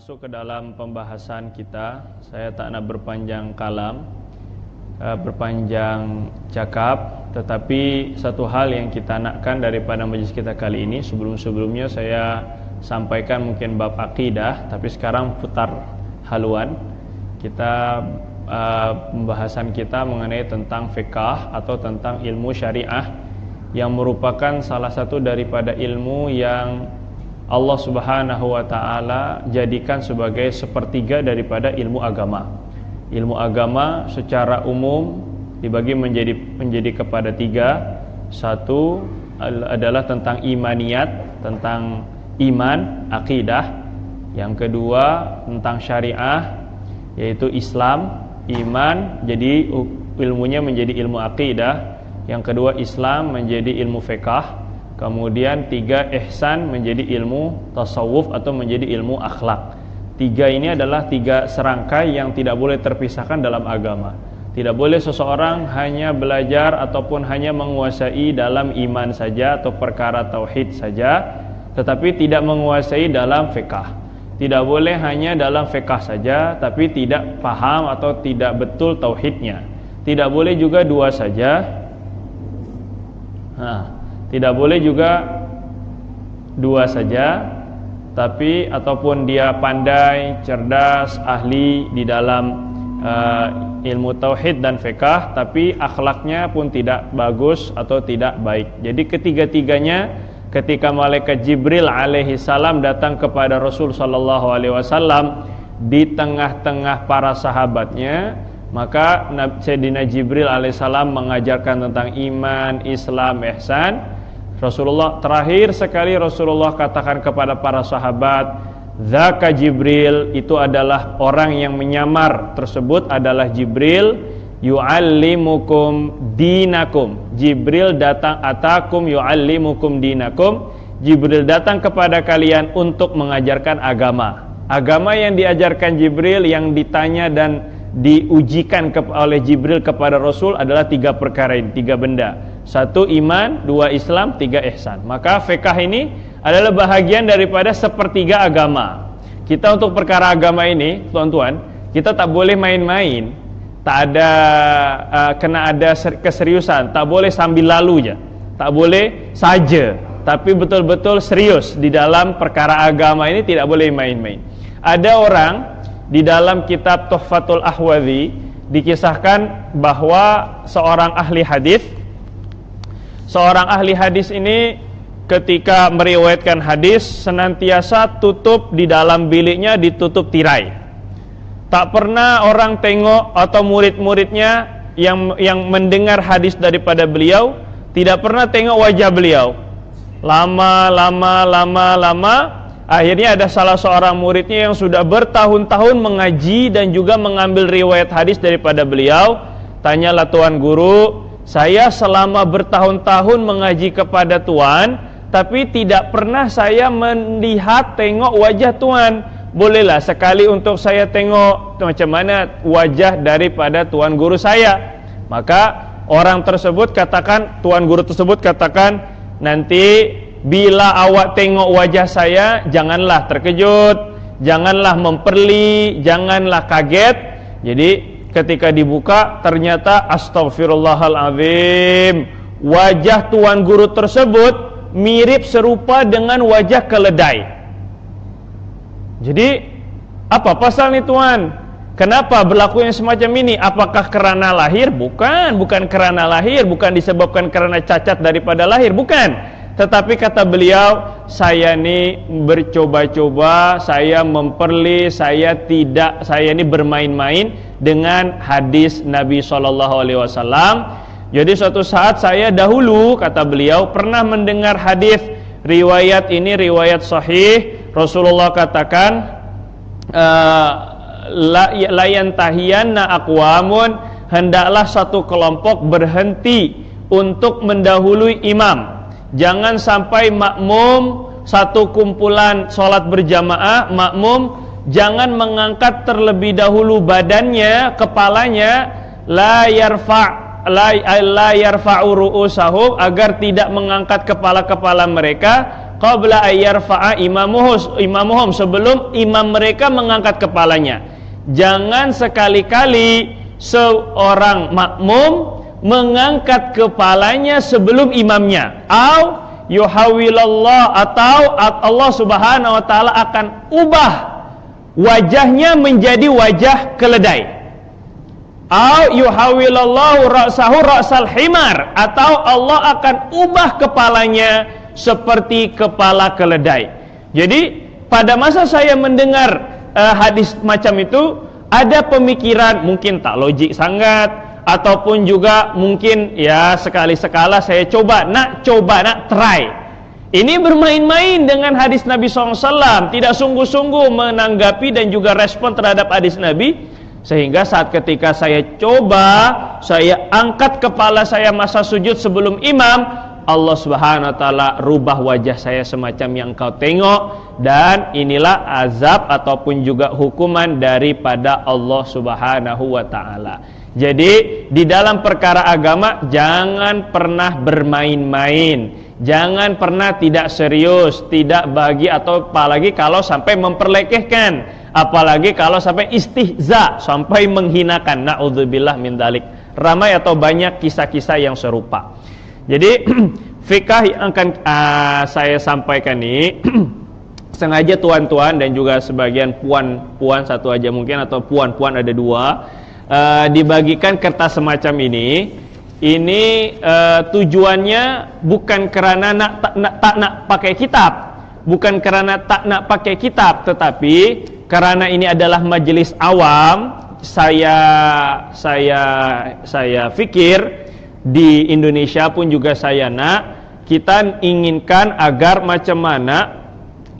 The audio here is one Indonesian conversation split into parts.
masuk ke dalam pembahasan kita. Saya tak nak berpanjang kalam, berpanjang cakap, tetapi satu hal yang kita nakkan daripada majlis kita kali ini, sebelum-sebelumnya saya sampaikan mungkin bab akidah, tapi sekarang putar haluan. Kita pembahasan kita mengenai tentang fiqh atau tentang ilmu syariah, yang merupakan salah satu daripada ilmu yang Allah Subhanahu wa ta'ala jadikan sebagai sepertiga daripada ilmu agama. Ilmu agama secara umum dibagi menjadi kepada tiga. Satu adalah tentang imaniyat, tentang iman, akidah. Yang kedua tentang syariah, yaitu Islam, iman, jadi ilmunya menjadi ilmu akidah. Yang kedua Islam menjadi ilmu fiqh. Kemudian tiga, ihsan menjadi ilmu tasawuf atau menjadi ilmu akhlak. Tiga ini adalah tiga serangkai yang tidak boleh terpisahkan dalam agama. Tidak boleh seseorang hanya belajar ataupun hanya menguasai dalam iman saja atau perkara tauhid saja, tetapi tidak menguasai dalam fiqh. Tidak boleh hanya dalam fiqh saja tapi tidak paham atau tidak betul tauhidnya. Tidak boleh juga dua saja. Tidak boleh juga dua saja, tapi ataupun dia pandai, cerdas, ahli di dalam ilmu tauhid dan fiqh, tapi akhlaknya pun tidak bagus atau tidak baik. Jadi ketiga-tiganya, ketika malaikat Jibril alaihi salam datang kepada Rasul sallallahu alaihi wasallam di tengah-tengah para sahabatnya, maka Sayyidina Jibril alaihissalam mengajarkan tentang iman, Islam, ihsan. Rasulullah terakhir sekali Rasulullah katakan kepada para sahabat, "Dzaka Jibril," itu adalah orang yang menyamar tersebut adalah Jibril, "yu'allimukum dinakum." Jibril datang, atakum yu'allimukum dinakum. Jibril datang kepada kalian untuk mengajarkan agama. Agama yang diajarkan Jibril, yang ditanya dan diujikan oleh Jibril kepada Rasul adalah tiga perkara ini, tiga benda. Satu iman, dua Islam, tiga ihsan. Maka fiqh ini adalah bahagian daripada sepertiga agama. Kita untuk perkara agama ini, tuan-tuan, kita tak boleh main-main. Tak ada kena ada keseriusan. Tak boleh sambil lalu je. Tak boleh saja, tapi betul-betul serius di dalam perkara agama ini. Tidak boleh main-main. Ada orang di dalam kitab Tuhfatul Ahwadhi dikisahkan bahwa seorang ahli hadis ini ketika meriwayatkan hadis senantiasa tutup di dalam biliknya, ditutup tirai. Tak pernah orang tengok atau murid-muridnya yang mendengar hadis daripada beliau tidak pernah tengok wajah beliau. Lama. Akhirnya ada salah seorang muridnya yang sudah bertahun-tahun mengaji dan juga mengambil riwayat hadis daripada beliau. Tanyalah tuan guru, saya selama bertahun-tahun mengaji kepada tuan, tapi tidak pernah saya melihat tengok wajah tuan. Bolehlah sekali untuk saya tengok macam mana wajah daripada tuan guru saya. Maka orang tersebut katakan, tuan guru tersebut katakan, nanti bila awak tengok wajah saya, janganlah terkejut, janganlah memperli, janganlah kaget. Jadi ketika dibuka ternyata astaghfirullahaladzim, wajah tuan guru tersebut mirip serupa dengan wajah keledai. Jadi apa pasal ni tuan? Kenapa berlaku yang semacam ini? Apakah kerana lahir? Bukan kerana lahir, bukan disebabkan kerana cacat daripada lahir, bukan. Tetapi kata beliau, saya ni bercoba-coba, saya memperli, saya ni bermain-main dengan hadis Nabi SAW. Jadi suatu saat saya dahulu, kata beliau, pernah mendengar hadis riwayat ini, riwayat sahih. Rasulullah katakan, la yantahiyanna aqwamun, hendaklah satu kelompok berhenti untuk mendahului imam. Jangan sampai makmum satu kumpulan solat berjamaah, makmum jangan mengangkat terlebih dahulu badannya, kepalanya, la yarfa'u ru'usahum, agar tidak mengangkat kepala-kepala mereka qabla ayyarfa'a imamuhum sebelum imam mereka mengangkat kepalanya. Jangan sekali-kali seorang makmum mengangkat kepalanya sebelum imamnya. Au yuhawilallah, atau Allah Subhanahu wa taala akan ubah wajahnya menjadi wajah keledai. Au yuhawilallahu ra'sahu ra'sal himar, atau Allah akan ubah kepalanya seperti kepala keledai. Jadi pada masa saya mendengar hadis macam itu, ada pemikiran mungkin tak logik sangat, ataupun juga mungkin ya sekali-sekala saya coba nak try. Ini bermain-main dengan hadis Nabi SAW, tidak sungguh-sungguh menanggapi dan juga respon terhadap hadis Nabi, sehingga saat ketika saya coba, saya angkat kepala saya masa sujud sebelum imam, Allah Subhanahu wa taala rubah wajah saya semacam yang kau tengok, dan inilah azab ataupun juga hukuman daripada Allah Subhanahu wa taala. Jadi di dalam perkara agama jangan pernah bermain-main, jangan pernah tidak serius, tidak bagi, atau apalagi kalau sampai memperlekehkan, apalagi kalau sampai istihza, sampai menghinakan. Na'udzubillah min dzalik. Ramai atau banyak kisah-kisah yang serupa. Jadi fikah yang akan saya sampaikan ini sengaja tuan-tuan dan juga sebagian puan-puan satu aja mungkin, atau puan-puan ada dua, dibagikan kertas semacam ini. Ini tujuannya bukan karena tak nak pakai kitab, bukan karena tak nak pakai kitab, tetapi karena ini adalah majelis awam. Saya pikir di Indonesia pun juga kita inginkan agar macam mana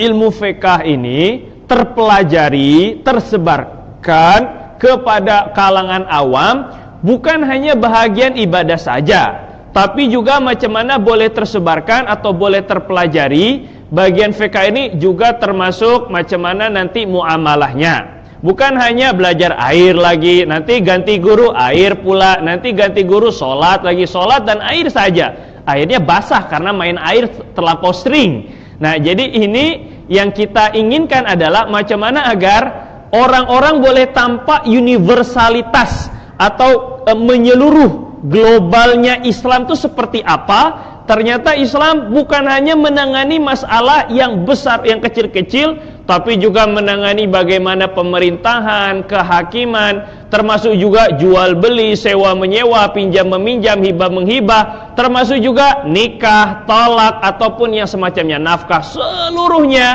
ilmu fiqh ini terpelajari, tersebarkan kepada kalangan awam, bukan hanya bahagian ibadah saja, tapi juga macam mana boleh tersebarkan atau boleh terpelajari bagian fiqh ini juga termasuk macam mana nanti muamalahnya. Bukan hanya belajar air lagi, nanti ganti guru air pula, nanti ganti guru sholat lagi, sholat dan air saja. Akhirnya basah karena main air terlampau sering. Nah, jadi ini yang kita inginkan adalah macam mana agar orang-orang boleh tampak universalitas atau menyeluruh globalnya Islam itu seperti apa. Ternyata Islam bukan hanya menangani masalah yang besar, yang kecil-kecil, tapi juga menangani bagaimana pemerintahan, kehakiman, termasuk juga jual beli, sewa menyewa, pinjam meminjam, hibah menghibah, termasuk juga nikah, talak ataupun yang semacamnya, nafkah. Seluruhnya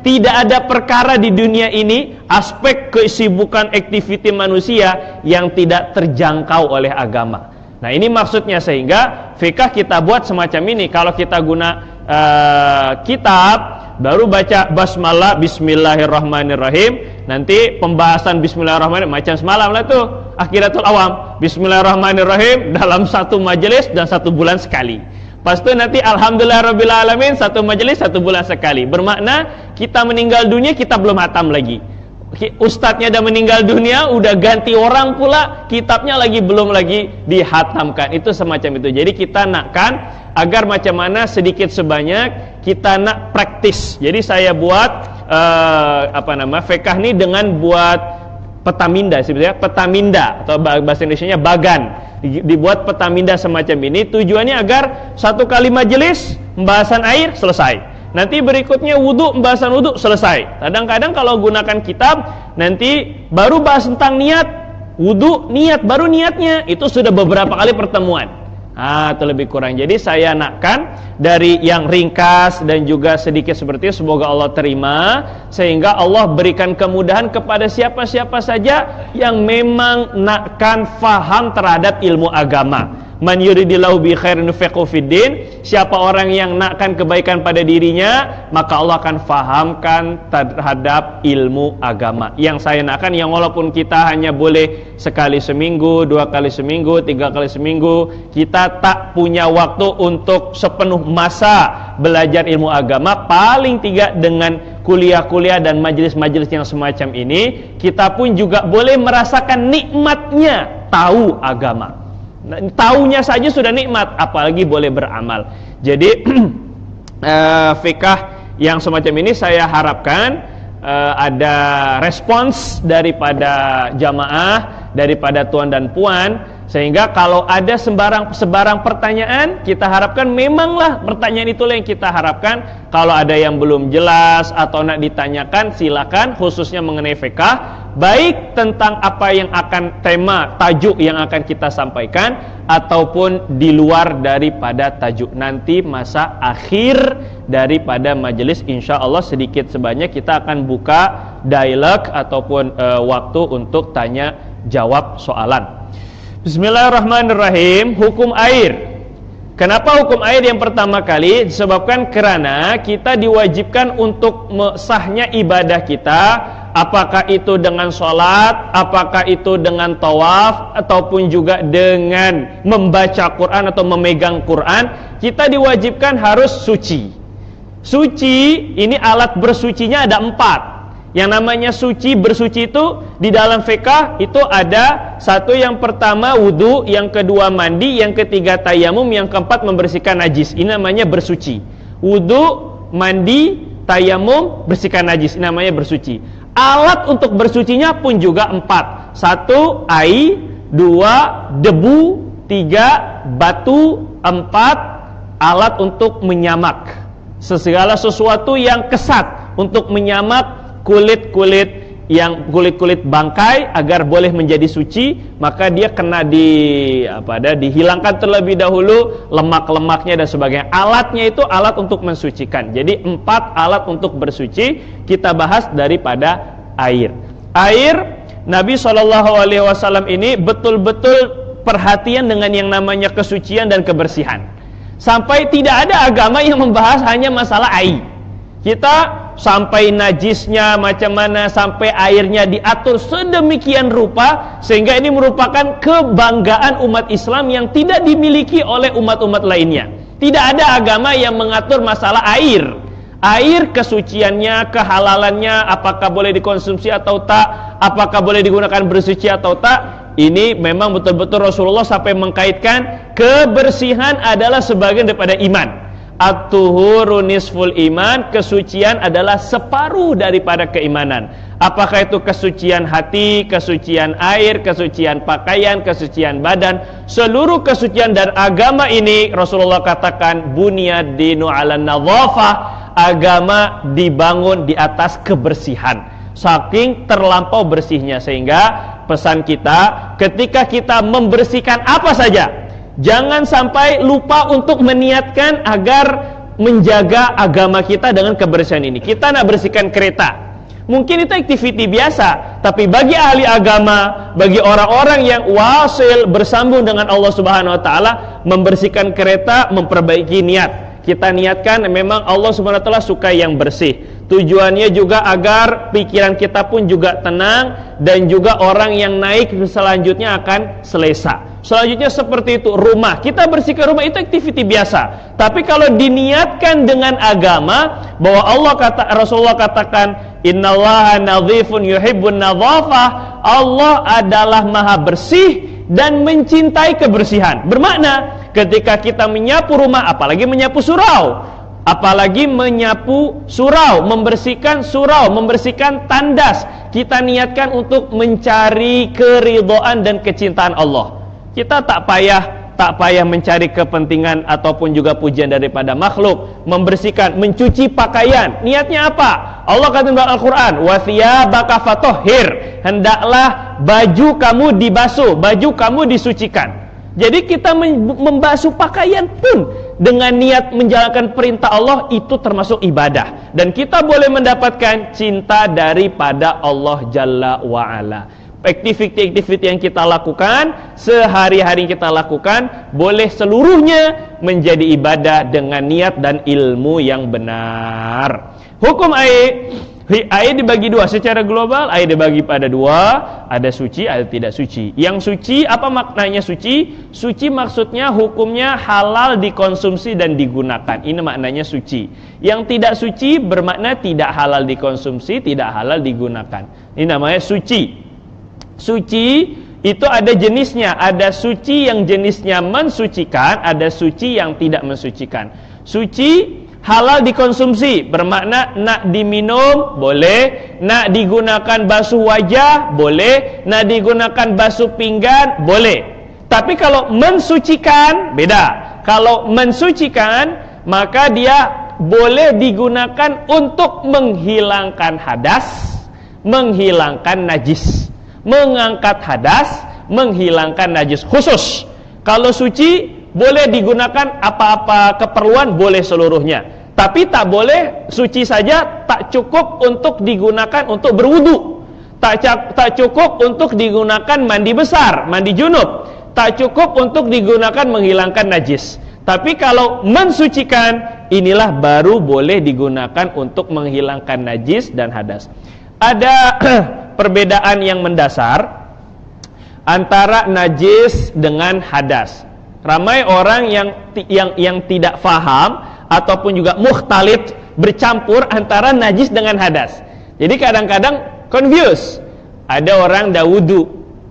tidak ada perkara di dunia ini, aspek kesibukan aktiviti manusia yang tidak terjangkau oleh agama. Nah, ini maksudnya, sehingga fikah kita buat semacam ini. Kalau kita guna kitab, baru baca basmalah, bismillahirrahmanirrahim, nanti pembahasan bismillahirrahmanirrahim macam semalam lah tuh Akhiratul Awam, bismillahirrahmanirrahim dalam satu majelis dan 1 bulan sekali. Pas itu nanti alhamdulillahirrabbilalamin 1 majelis 1 bulan sekali. Bermakna kita meninggal dunia kita belum hatam lagi. Ustadznya udah meninggal dunia, udah ganti orang pula, kitabnya belum lagi dihatamkan. Itu semacam itu. Jadi kita nakkan agar macam mana sedikit sebanyak kita nak praktis. Jadi saya buat fiqh ini dengan buat petaminda sebetulnya, petaminda atau bahasa Indonesianya bagan. Dibuat petaminda semacam ini, tujuannya agar 1 kali majelis pembahasan air selesai. Nanti berikutnya wudu, pembahasan wudu selesai. Kadang-kadang kalau gunakan kitab, nanti baru bahas tentang niat, wudu, niat, baru niatnya. Itu sudah beberapa kali pertemuan. Itu lebih kurang. Jadi saya nakkan dari yang ringkas dan juga sedikit seperti itu, semoga Allah terima, sehingga Allah berikan kemudahan kepada siapa-siapa saja yang memang nakkan faham terhadap ilmu agama. Man yuridillahu bi khairin yufaqihu fiddin. Siapa orang yang nakkan kebaikan pada dirinya, maka Allah akan fahamkan terhadap ilmu agama. Yang saya nakkan, yang walaupun kita hanya boleh sekali seminggu, 2 kali seminggu, 3 kali seminggu, kita tak punya waktu untuk sepenuh masa belajar ilmu agama. Paling 3 dengan kuliah-kuliah dan majelis-majelis yang semacam ini, kita pun juga boleh merasakan nikmatnya tahu agama. Taunya saja sudah nikmat, apalagi boleh beramal. Jadi fikah yang semacam ini saya harapkan ada respons daripada jamaah, daripada tuan dan puan, sehingga kalau ada sebarang pertanyaan, kita harapkan memanglah pertanyaan itulah yang kita harapkan. Kalau ada yang belum jelas atau nak ditanyakan, silakan, khususnya mengenai fiqh, baik tentang apa yang akan tema tajuk yang akan kita sampaikan ataupun di luar daripada tajuk. Nanti masa akhir daripada majelis insyaallah sedikit sebanyak kita akan buka dialog ataupun waktu untuk tanya jawab soalan. Bismillahirrahmanirrahim. Hukum air. Kenapa hukum air yang pertama kali? Disebabkan kerana kita diwajibkan untuk sahnya ibadah kita, apakah itu dengan sholat, apakah itu dengan tawaf, ataupun juga dengan membaca Quran atau memegang Quran, kita diwajibkan harus suci. Suci, ini alat bersucinya ada 4. Yang namanya suci, bersuci itu di dalam fiqh itu ada satu, yang pertama wudu, yang kedua mandi, yang ketiga tayamum, yang keempat membersihkan najis. Ini namanya bersuci. Wudu, mandi, tayamum, bersihkan najis. Ini namanya bersuci. Alat untuk bersucinya pun juga 4. 1 air, 2 debu, 3 batu, 4 alat untuk menyamak. Segala sesuatu yang kesat untuk menyamak kulit-kulit bangkai agar boleh menjadi suci, maka dia kena dihilangkan terlebih dahulu lemak-lemaknya dan sebagainya. Alatnya itu alat untuk mensucikan. Jadi 4 alat untuk bersuci kita bahas daripada air. Air, Nabi SAW ini betul-betul perhatian dengan yang namanya kesucian dan kebersihan. Sampai tidak ada agama yang membahas hanya masalah air. Kita sampai najisnya macam mana, sampai airnya diatur sedemikian rupa, sehingga ini merupakan kebanggaan umat Islam yang tidak dimiliki oleh umat-umat lainnya. Tidak ada agama yang mengatur masalah air. Air, kesuciannya, kehalalannya, apakah boleh dikonsumsi atau tak, apakah boleh digunakan bersuci atau tak. Ini memang betul-betul Rasulullah sampai mengkaitkan kebersihan adalah sebagian daripada iman. At-tuhuru nisful iman, kesucian adalah separuh daripada keimanan. Apakah itu kesucian hati, kesucian air, kesucian pakaian, kesucian badan, seluruh kesucian dan agama ini Rasulullah katakan bunyad dinu 'alan nadhafah, agama dibangun di atas kebersihan. Saking terlampau bersihnya, sehingga pesan kita ketika kita membersihkan apa saja, jangan sampai lupa untuk meniatkan agar menjaga agama kita dengan kebersihan ini. Kita nak bersihkan kereta, mungkin itu aktiviti biasa, tapi bagi ahli agama, bagi orang-orang yang wasil bersambung dengan Allah Subhanahu wa taala, membersihkan kereta memperbaiki niat. Kita niatkan memang Allah Subhanahu wa taala suka yang bersih. Tujuannya juga agar pikiran kita pun juga tenang, dan juga orang yang naik selanjutnya akan selesa. Selanjutnya seperti itu, rumah, kita bersihkan rumah itu aktiviti biasa. Tapi kalau diniatkan dengan agama, bahwa Rasulullah katakan innallaha nadhifun yuhibbun nadhafah, Allah adalah maha bersih dan mencintai kebersihan. Bermakna ketika kita menyapu rumah, apalagi menyapu surau, apalagi menyapu surau, membersihkan tandas, kita niatkan untuk mencari keridhaan dan kecintaan Allah. Kita tak payah mencari kepentingan ataupun juga pujian daripada makhluk. Membersihkan, mencuci pakaian, niatnya apa? Allah kata dalam Al-Quran, wa thiyabaka fatahhir, hendaklah baju kamu dibasuh, baju kamu disucikan. Jadi kita membasuh pakaian pun dengan niat menjalankan perintah Allah, itu termasuk ibadah. Dan kita boleh mendapatkan cinta daripada Allah Jalla wa'ala. Aktiviti-aktiviti yang kita lakukan, sehari-hari kita lakukan, boleh seluruhnya menjadi ibadah dengan niat dan ilmu yang benar. Hukum air dibagi 2 secara global. Air dibagi pada 2, ada suci, ada tidak suci. Yang suci, apa maknanya suci? Suci maksudnya hukumnya halal dikonsumsi dan digunakan. Ini maknanya suci. Yang tidak suci bermakna tidak halal dikonsumsi, tidak halal digunakan. Ini namanya suci. Suci itu ada jenisnya. Ada suci yang jenisnya mensucikan, ada suci yang tidak mensucikan. Suci Halal dikonsumsi bermakna nak diminum boleh, nak digunakan basuh wajah boleh, nak digunakan basuh pinggan boleh. Tapi kalau mensucikan beda. Kalau mensucikan maka dia boleh digunakan untuk menghilangkan hadas, menghilangkan najis, mengangkat hadas, menghilangkan najis khusus. Kalau suci boleh digunakan apa-apa keperluan, boleh seluruhnya. Tapi tak boleh suci saja, tak cukup untuk digunakan untuk berwudu. Tak cukup untuk digunakan mandi besar, mandi junub. Tak cukup untuk digunakan menghilangkan najis. Tapi kalau mensucikan, inilah baru boleh digunakan untuk menghilangkan najis dan hadas. Ada perbedaan yang mendasar antara najis dengan hadas. Ramai orang yang tidak faham ataupun juga mukhtalit, bercampur antara najis dengan hadas. Jadi kadang-kadang confuse. Ada orang dah wudu,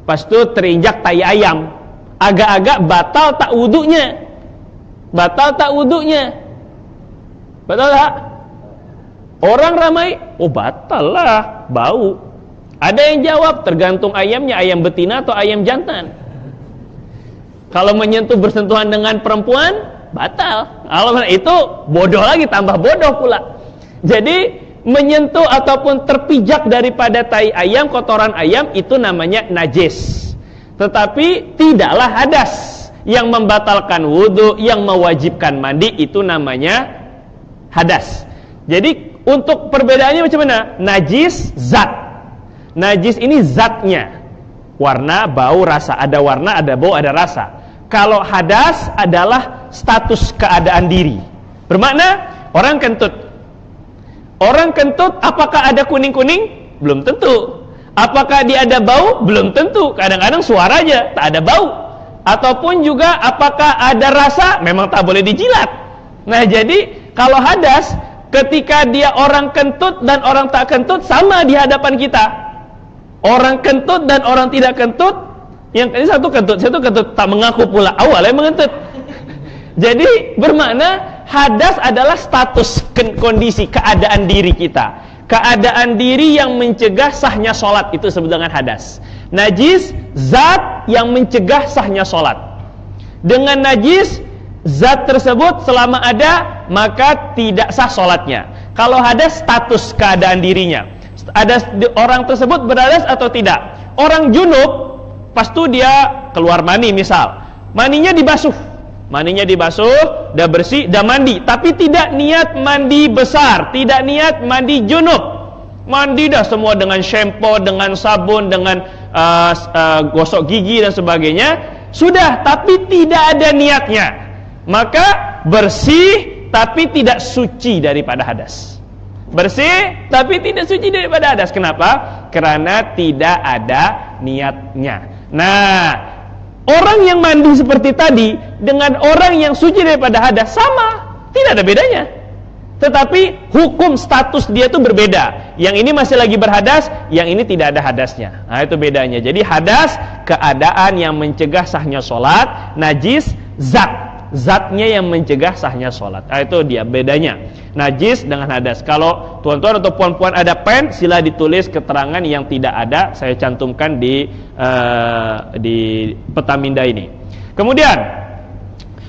pas tu terinjak tai ayam, agak-agak batal tak wudunya. Batal tak wudunya? Batal tak? Orang ramai, oh batal lah, bau. Ada yang jawab, tergantung ayamnya, ayam betina atau ayam jantan. Kalau menyentuh bersentuhan dengan perempuan, batal. Kalau itu bodoh lagi, tambah bodoh pula. Jadi menyentuh ataupun terpijak daripada tai ayam, kotoran ayam, itu namanya najis. Tetapi tidaklah hadas. Yang membatalkan wudu, yang mewajibkan mandi, itu namanya hadas. Jadi untuk perbedaannya macam mana? Najis, zat. Najis ini zatnya. Warna, bau, rasa. Ada warna, ada bau, ada rasa. Kalau hadas adalah status keadaan diri. Bermakna orang kentut. Orang kentut apakah ada kuning-kuning? Belum tentu. Apakah dia ada bau? Belum tentu. Kadang-kadang suara aja tak ada bau. Ataupun juga apakah ada rasa? Memang tak boleh dijilat. Nah, jadi kalau hadas, ketika dia orang kentut dan orang tak kentut sama di hadapan kita. Orang kentut dan orang tidak kentut, yang ini satu kentut, tak mengaku pula awalnya mengentut. Jadi bermakna hadas adalah status kondisi keadaan diri kita. Keadaan diri yang mencegah sahnya sholat, itu disebut dengan hadas. Najis, zat yang mencegah sahnya sholat. Dengan najis, zat tersebut selama ada, maka tidak sah sholatnya. Kalau hadas, status keadaan dirinya. Ada orang tersebut berhadas atau tidak. Orang junub, pastu dia keluar mani misal, maninya dibasuh, dah bersih, dah mandi, tapi tidak niat mandi besar, tidak niat mandi junub, mandi dah semua dengan shampoo, dengan sabun, dengan gosok gigi dan sebagainya, sudah, tapi tidak ada niatnya, maka bersih tapi tidak suci daripada hadas. Bersih tapi tidak suci daripada hadas. Kenapa? Karena tidak ada niatnya. Nah, orang yang mandi seperti tadi dengan orang yang suci daripada hadas sama, tidak ada bedanya. Tetapi hukum status dia itu berbeda. Yang ini masih lagi berhadas, yang ini tidak ada hadasnya. Nah, itu bedanya. Jadi hadas keadaan yang mencegah sahnya sholat, najis zatnya yang mencegah sahnya sholat. Nah, itu dia bedanya. Najis dengan hadas. Kalau tuan-tuan atau puan-puan ada pen, sila ditulis keterangan yang tidak ada, saya cantumkan di peta minda ini. Kemudian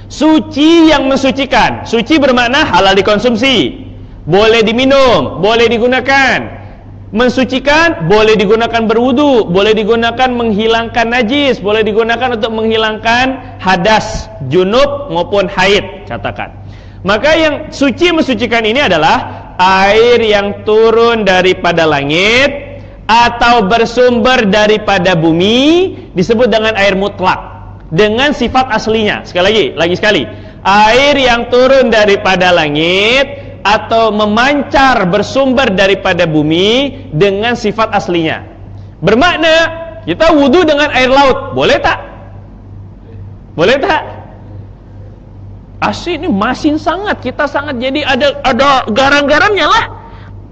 suci yang mensucikan. Suci bermakna halal dikonsumsi, boleh diminum, boleh digunakan. Mensucikan boleh digunakan berwudu, boleh digunakan menghilangkan najis, boleh digunakan untuk menghilangkan hadas, junub maupun haid, katakan. Maka yang suci mensucikan ini adalah air yang turun daripada langit atau bersumber daripada bumi, disebut dengan air mutlak dengan sifat aslinya. Sekali lagi, air yang turun daripada langit atau memancar bersumber daripada bumi dengan sifat aslinya. Bermakna kita wudu dengan air laut, boleh tak? Boleh tak? Asli ini masin sangat, kita sangat jadi ada garam-garamnya lah.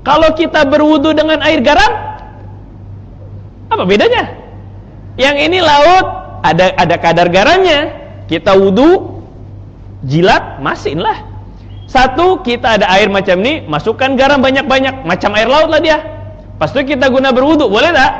Kalau kita berwudu dengan air garam, apa bedanya? Yang ini laut ada kadar garamnya. Kita wudu jilat masin lah. Satu, kita ada air macam ini, masukkan garam banyak-banyak, macam air laut lah dia. Pas itu kita guna berwudu, boleh tak?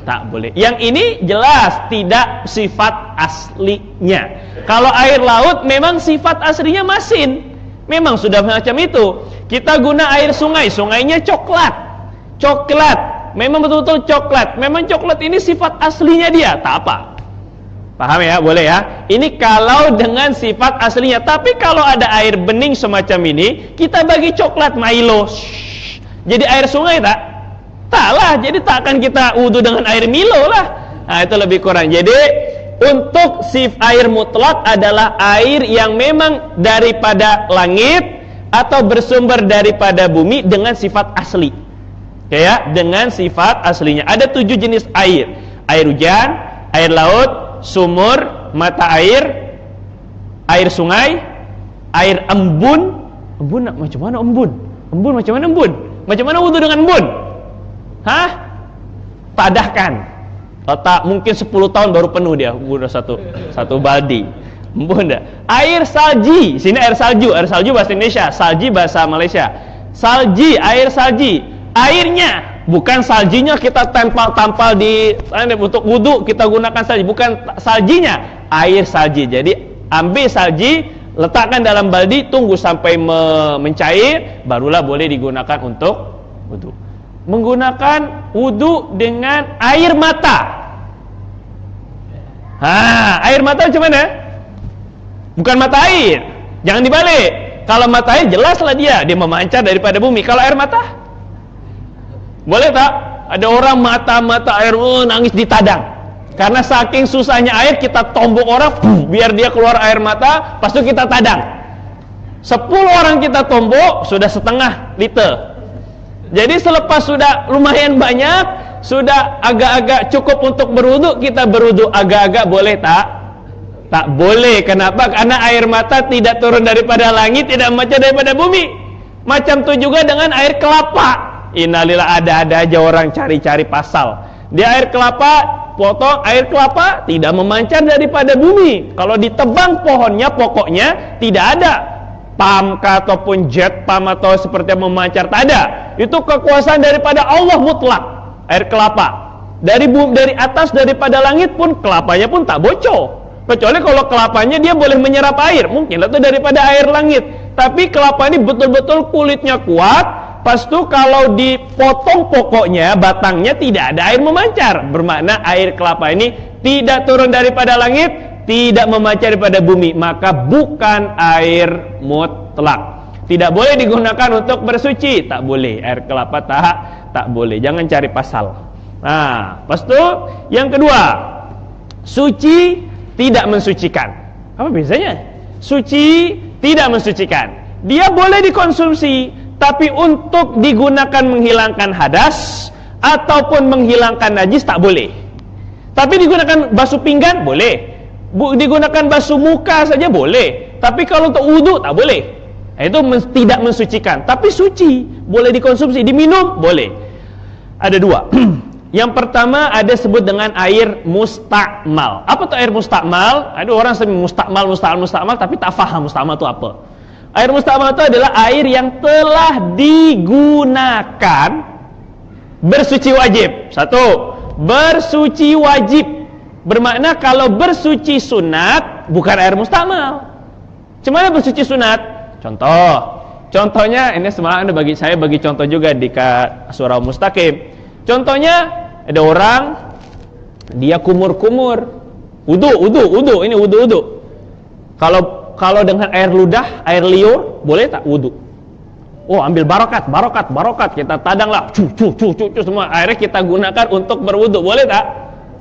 Tak boleh. Yang ini jelas tidak sifat aslinya. Kalau air laut memang sifat aslinya masin, memang sudah macam itu. Kita guna air sungai, sungainya coklat, memang betul-betul coklat. Memang coklat ini sifat aslinya dia, tak apa. Paham ya? Boleh ya? Ini kalau dengan sifat aslinya. Tapi kalau ada air bening semacam ini, kita bagi coklat Milo, jadi air sungai tak? Tak lah. Jadi tak akan kita wudu dengan air Milo lah. Nah, itu lebih kurang. Jadi untuk air mutlak adalah air yang memang daripada langit atau bersumber daripada bumi dengan sifat asli. Ya, dengan sifat aslinya. Ada 7 jenis air. Air hujan, air laut, sumur, mata air, air sungai, air embun. Embun macam mana embun? Embun macam mana embun? Macam mana wudu dengan embun? Hah? Padahkan. Tak mungkin 10 tahun baru penuh dia wudu satu baldi. Embun dah. Air salji. Sini air salju. Air salju bahasa Indonesia, salji bahasa Malaysia. Salji, air salji. Airnya bukan saljinya kita tampal di untuk wudu kita gunakan salji, bukan saljinya, air salji. Jadi ambil salji, letakkan dalam baldi, tunggu sampai mencair, barulah boleh digunakan untuk wudu. Menggunakan wudu dengan air mata. Air mata macam mana? Bukan mata air. Jangan dibalik. Kalau mata air jelaslah dia memancar daripada bumi. Kalau air mata boleh tak? Ada orang mata air nangis di tadang. Karena saking susahnya air, kita tombok orang biar dia keluar air mata, pas itu kita tadang. 10 orang kita tombok, sudah setengah liter. Jadi selepas sudah lumayan banyak, sudah agak-agak cukup untuk berwudu, kita berwudu agak-agak, boleh tak? Tak boleh. Kenapa? Karena air mata tidak turun daripada langit, tidak memancar daripada bumi. Macam itu juga dengan air kelapa. Innalillah, ada aja orang cari-cari pasal. Dia air kelapa, potong air kelapa tidak memancar daripada bumi. Kalau ditebang pohonnya, pokoknya tidak ada pump ataupun jet pump atau seperti yang memancar, tak ada. Itu kekuasaan daripada Allah mutlak. Air kelapa dari atas daripada langit pun kelapanya pun tak bocor. Kecuali kalau kelapanya dia boleh menyerap air, mungkin itu daripada air langit. Tapi kelapa ini betul-betul kulitnya kuat. Pas itu kalau dipotong pokoknya, batangnya tidak ada air memancar. Bermakna air kelapa ini tidak turun daripada langit, tidak memancar daripada bumi, maka bukan air mutlak. Tidak boleh digunakan untuk bersuci, tak boleh. Air kelapa tak boleh. Jangan cari pasal. Nah, pas itu yang kedua, suci tidak mensucikan. Apa bezanya? Suci tidak mensucikan. Dia boleh dikonsumsi, tapi untuk digunakan menghilangkan hadas ataupun menghilangkan najis tak boleh. Tapi digunakan basuh pinggan boleh. Digunakan basuh muka saja boleh. Tapi kalau untuk wudu tak boleh. Itu tidak mensucikan. Tapi suci, boleh dikonsumsi, diminum boleh. Ada 2. Yang pertama ada sebut dengan air mustakmal. Apa tuh air mustakmal? Ada orang sering mustakmal tapi tak faham mustakmal itu apa. Air mustakmal itu adalah air yang telah digunakan bersuci wajib. 1. Bersuci wajib. Bermakna kalau bersuci sunat bukan air mustakmal. Cuma bersuci sunat. Contohnya ini sebenarnya bagi contoh juga di surah Mustaqim. Contohnya ada orang dia kumur-kumur. Wudu. Ini wudu. Kalau dengan air ludah, air liur, boleh tak wudu? Oh, ambil barokat, kita tadanglah, cu semua airnya kita gunakan untuk berwudu, boleh tak?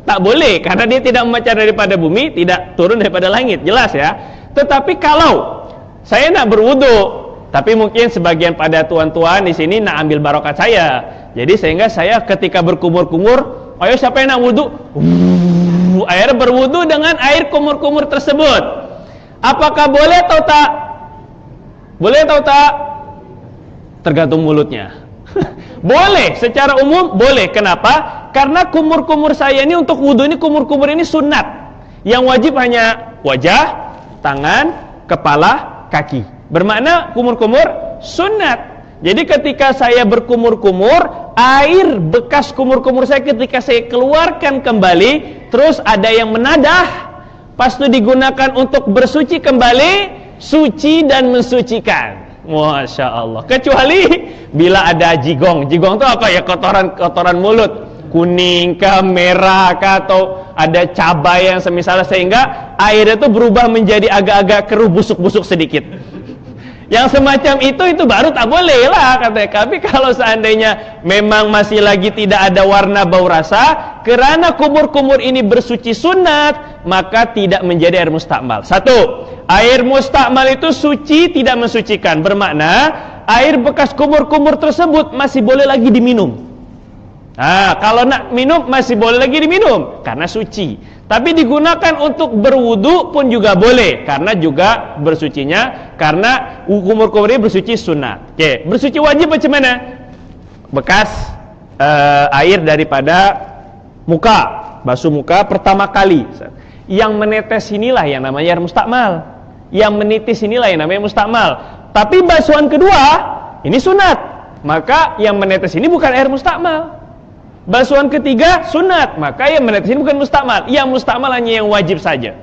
Tak boleh, karena dia tidak memancar daripada bumi, tidak turun daripada langit, jelas ya. Tetapi kalau saya nak berwudu, tapi mungkin sebagian pada tuan-tuan di sini nak ambil barokat saya, jadi sehingga saya ketika berkumur-kumur, ayo siapa yang nak wudu? Air berwudu dengan air kumur-kumur tersebut. Apakah boleh atau tak? Boleh atau tak? Tergantung mulutnya. Boleh, secara umum boleh. Kenapa? Karena kumur-kumur saya ini untuk wudu ini, kumur-kumur ini sunat. Yang wajib hanya wajah, tangan, kepala, kaki. Bermakna kumur-kumur sunat. Jadi ketika saya berkumur-kumur, air bekas kumur-kumur saya ketika saya keluarkan kembali, terus ada yang menadah, pas itu digunakan untuk bersuci kembali, suci dan mensucikan. Masya Allah. Kecuali bila ada jigong. Jigong itu apa ya? Kotoran mulut, kuning kah, merah kah, atau ada cabai yang semisalnya, sehingga airnya itu berubah menjadi agak-agak keruh, busuk-busuk sedikit. Yang semacam itu baru tak boleh lah katanya. Tapi kalau seandainya memang masih lagi tidak ada warna bau rasa, kerana kumur-kumur ini bersuci sunat, maka tidak menjadi air mustakmal. Satu, air mustakmal itu suci tidak mensucikan. Bermakna air bekas kumur-kumur tersebut masih boleh lagi diminum. Nah, kalau nak minum masih boleh lagi diminum karena suci. Tapi digunakan untuk berwudu pun juga boleh karena juga bersucinya, karena kumur-kumur ini bersuci sunat. Oke, bersuci wajib macam mana? Bekas air daripada muka, basuh muka pertama kali. Yang menetes inilah yang namanya air mustakmal. Yang menitis inilah yang namanya mustakmal. Tapi basuhan kedua ini sunat, maka yang menetes ini bukan air mustakmal. Basuhan ketiga sunat, maka yang menetes ini bukan mustakmal. Yang mustakmal hanya yang wajib saja.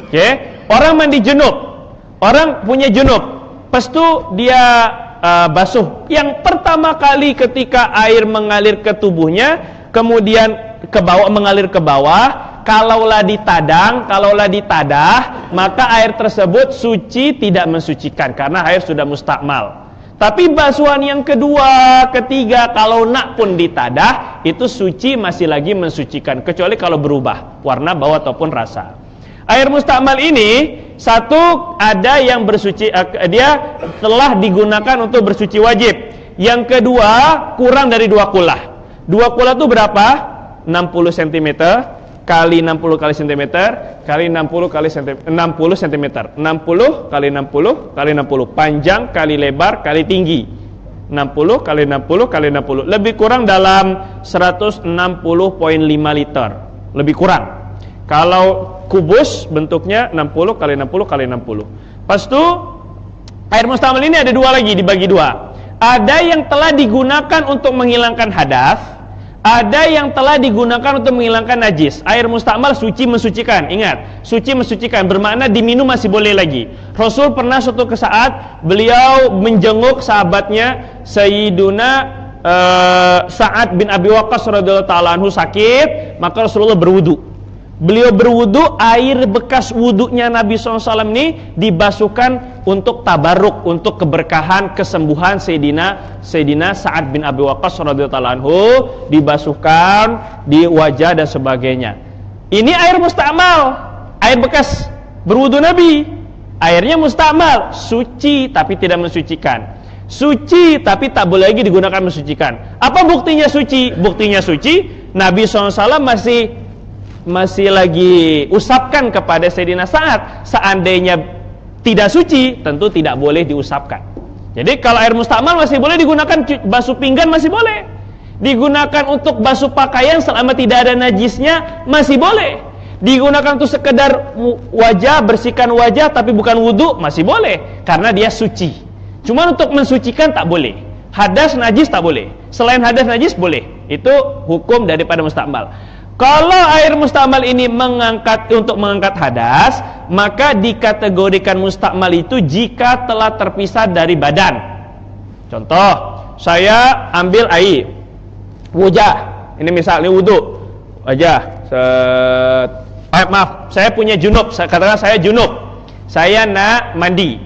Oke, orang mandi junub, orang punya junub, pas itu dia basuh. Yang pertama kali ketika air mengalir ke tubuhnya, kemudian ke bawah, mengalir ke bawah, kalaulah ditadah, maka air tersebut suci tidak mensucikan karena air sudah mustakmal. Tapi basuhan yang kedua, ketiga, kalau nak pun ditadah, itu suci masih lagi mensucikan, kecuali kalau berubah warna, bau ataupun rasa. Air mustakmal ini, satu, ada yang bersuci, dia telah digunakan untuk bersuci wajib. Yang kedua, kurang dari 2 kulah. 2 kulah itu berapa? 60 cm kali 60 kali cm kali 60 kali 60 cm, 60 kali 60 kali 60, panjang kali lebar kali tinggi, 60 kali 60 kali 60, lebih kurang dalam 160,5 liter, lebih kurang. Kalau kubus bentuknya 60 kali 60 kali 60. Pas itu air mustakmal ini ada dua lagi, dibagi dua. Ada yang telah digunakan untuk menghilangkan hadas, ada yang telah digunakan untuk menghilangkan najis. Air mustakmal suci mensucikan. Ingat, suci mensucikan bermakna diminum masih boleh lagi. Rasul pernah suatu saat beliau menjenguk sahabatnya Sayyiduna Sa'ad bin Abi Waqqas radhiyallahu ta'ala anhu sakit, maka Rasulullah berwudu. Beliau berwudu, air bekas wudunya Nabi SAW ini dibasuhkan untuk tabarruk, untuk keberkahan, kesembuhan Sayyidina Sa'ad bin Abi Waqqas radhiyallahu anhu, dibasuhkan di wajah dan sebagainya. Ini air mustakmal, air bekas berwudu Nabi. Airnya mustakmal, suci tapi tidak mensucikan. Suci tapi tak boleh lagi digunakan mensucikan. Apa buktinya suci? Buktinya suci, Nabi SAW masih lagi usapkan kepada Sayyidina Sa'ad. Seandainya tidak suci, tentu tidak boleh diusapkan. Jadi kalau air mustakmal masih boleh digunakan, basuh pinggan masih boleh, digunakan untuk basuh pakaian selama tidak ada najisnya masih boleh, digunakan untuk sekedar wajah, bersihkan wajah tapi bukan wudu masih boleh karena dia suci. Cuma untuk mensucikan tak boleh. Hadas najis tak boleh. Selain hadas najis boleh. Itu hukum daripada mustakmal. Kalau air mustakmal ini untuk mengangkat hadas, maka dikategorikan mustakmal itu jika telah terpisah dari badan. Contoh, saya ambil air wajah, ini misalnya wudu wajah. Maaf, saya punya junub. Katakan saya junub, saya nak mandi.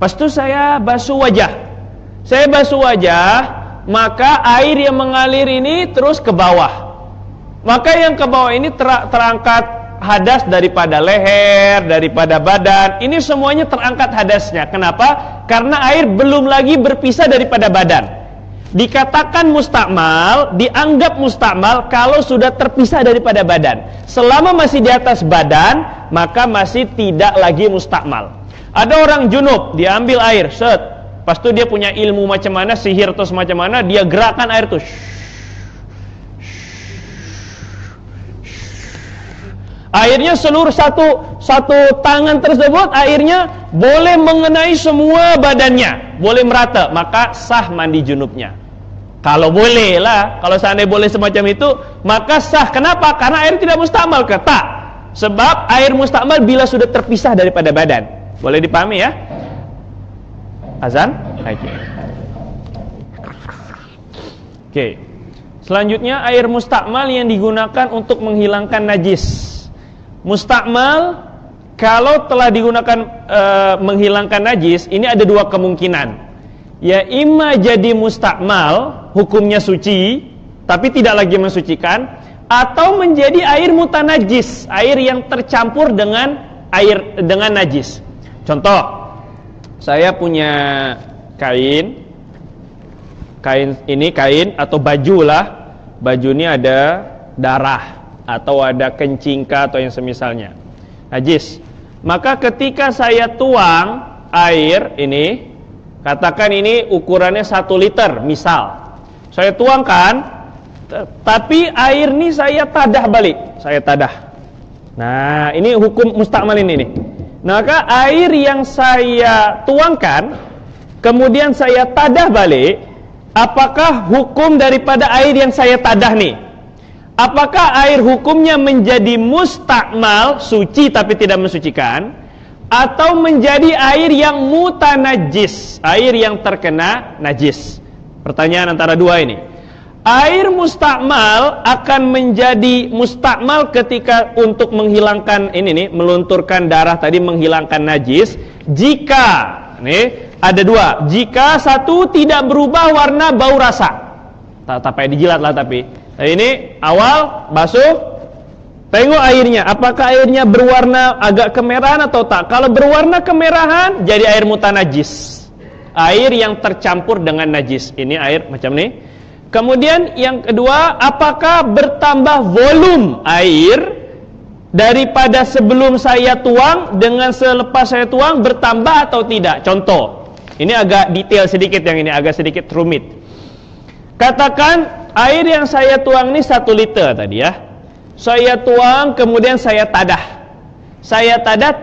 Pas itu saya basuh wajah. Saya basuh wajah, maka air yang mengalir ini terus ke bawah. Maka yang ke bawah ini terangkat hadas daripada leher, daripada badan. Ini semuanya terangkat hadasnya. Kenapa? Karena air belum lagi berpisah daripada badan. Dikatakan mustakmal, dianggap mustakmal kalau sudah terpisah daripada badan. Selama masih di atas badan, maka masih tidak lagi mustakmal. Ada orang junub, dia ambil air, set. Pas itu dia punya ilmu macam mana, sihir atau semacam mana, dia gerakan air itu. Airnya seluruh satu tangan tersebut, airnya boleh mengenai semua badannya, boleh merata, maka sah mandi junubnya. Kalau boleh lah, kalau seandainya boleh semacam itu, maka sah. Kenapa? Karena air tidak mustakmal. Tak. Sebab air mustakmal bila sudah terpisah daripada badan. Boleh dipahami ya? Azan? Oke. Selanjutnya air mustakmal yang digunakan untuk menghilangkan najis. Mustakmal kalau telah digunakan menghilangkan najis, ini ada dua kemungkinan. Ya, imma jadi mustakmal, hukumnya suci tapi tidak lagi mensucikan, atau menjadi air mutanajis, air yang tercampur dengan najis. Contoh, saya punya kain atau baju lah. Baju ini ada darah atau ada kencingka atau yang semisalnya, najis. Maka ketika saya tuang air ini, katakan ini ukurannya 1 liter misal, saya tuangkan, tapi air ini saya tadah balik, nah ini hukum mustakmal ini nih. Maka air yang saya tuangkan kemudian saya tadah balik, apakah hukum daripada air yang saya tadah nih? Apakah air hukumnya menjadi mustakmal, suci tapi tidak mensucikan, atau menjadi air yang mutanajis, air yang terkena najis? Pertanyaan antara dua ini. Air mustakmal akan menjadi mustakmal ketika untuk menghilangkan ini nih, melunturkan darah tadi, menghilangkan najis, jika nih ada dua, jika satu tidak berubah warna, bau, rasa. Tak payah dijilat lah tapi. Nah, ini awal basuh, tengok airnya, apakah airnya berwarna agak kemerahan atau tak. Kalau berwarna kemerahan, jadi air mutanajis, air yang tercampur dengan najis. Ini air macam ini. Kemudian yang kedua, apakah bertambah volume air daripada sebelum saya tuang dengan selepas saya tuang, bertambah atau tidak. Contoh, ini agak detail sedikit, yang ini agak sedikit rumit. Katakan air yang saya tuang ini 1 liter tadi ya. Saya tuang kemudian saya tadah.